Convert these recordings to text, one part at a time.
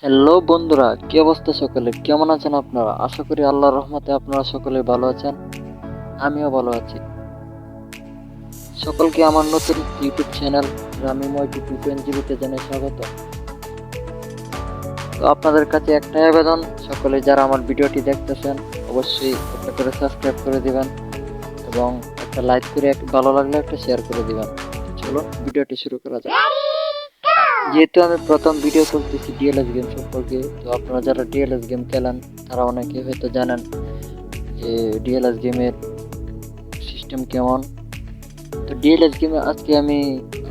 Hello বন্ধুরা, কি অবস্থা সকলের? কেমন আছেন আপনারা? আশা করি আল্লাহর রহমতে আপনারা সকলে ভালো আছেন। আমিও ভালো আছি। সকলকে আমার নতুন ইউটিউব চ্যানেল রামিময় টি20তে জানাই স্বাগত। তো আপনাদের কাছে একটাই আবেদন, সকলে যারা আমার ভিডিওটি দেখতেছেন অবশ্যই একটা করে সাবস্ক্রাইব করে দিবেন এবং একটা লাইক করে ভালো লাগলে একটা শেয়ার করে দিবেন। চলো ভিডিওটি শুরু করা যাক। যেহেতু আমি প্রথম ভিডিও করতেছি ডিএলএস গেম সম্পর্কে, তো আপনারা যারা ডিএলএস গেম খেলেন তারা অনেকে হয়তো জানেন যে ডিএলএস গেমের সিস্টেম কেমন। তো ডিএলএস গেমে আজকে আমি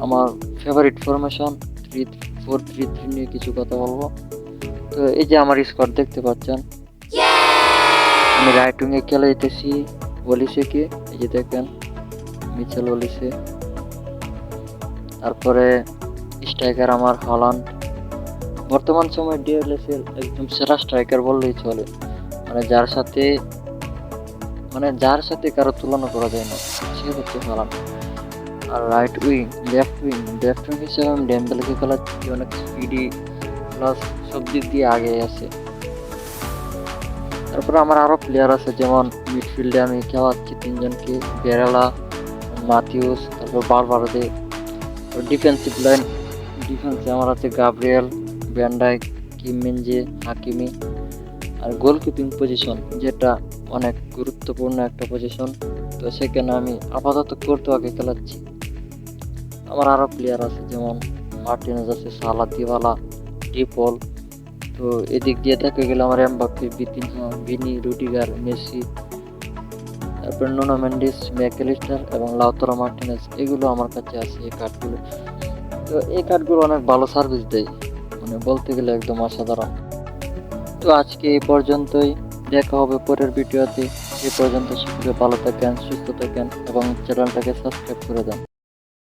আমার ফেভারিট ফরমেশন 3-4-3-3 নিয়ে কিছু কথা বলবো। তো এই যে আমার স্কোয়াড দেখতে পাচ্ছেন, আমি রাইট উইংয়ে খেলে যেতেছি ওলিসেকে, এই যে দেখেন মিচেল ওলিসে। তারপরে স্ট্রাইকার আমার হল্যান্ড, বর্তমান সময়ে ডিএলএস এর একদম সেরা স্ট্রাইকার বললেই চলে, মানে যার সাথে কারো তুলনা করা যায় না, সে হচ্ছে হল্যান্ড। আর লেফট উইং হিসেবে আমি ডেম্বেলেকে খেলাচ্ছি, অনেক স্পিডি প্লাস সব দিক দিয়ে আগে আছে। তারপরে আমার আরও প্লেয়ার আছে, যেমন মিডফিল্ডে আমি খেলাচ্ছি তিনজনকে, বেরেলা, মাথিউস, তারপর বালভার্দে। ডিফেন্সে আমার আছে Gabriel, Van Dijk, Kim Minjae, Hakimi. আর গোলকিপিং পজিশন, যেটা অনেক গুরুত্বপূর্ণ একটা পজিশন, তো সেখানে আমি আপাতত কোর্তোয়াকে খেলাচ্ছি। আমার আরও প্লেয়ার আছে, যেমন মার্টিনেজ আছে, সালা, দিবালা, ডিপল। তো এদিক দিয়ে দেখে গেলে আমার Mbappe, Vitinha, Vini, Rudiger, Messi, তারপর নুনো মেন্ডিস, ম্যাকঅ্যালিস্টার এবং লাউতারো মার্টিনেজ, এগুলো আমার কাছে আছে এই কার্ডগুলো। তো এই কার্ডগুলো অনেক ভালো সার্ভিস দেয়, মানে বলতে গেলে একদম অসাধারণ। তো আজকে এই পর্যন্তই, দেখা হবে পরের ভিডিওতে। সে পর্যন্ত সকলে ভালো থাকেন, সুস্থ থাকেন এবং চ্যানেলটাকে সাবস্ক্রাইব করে দেন।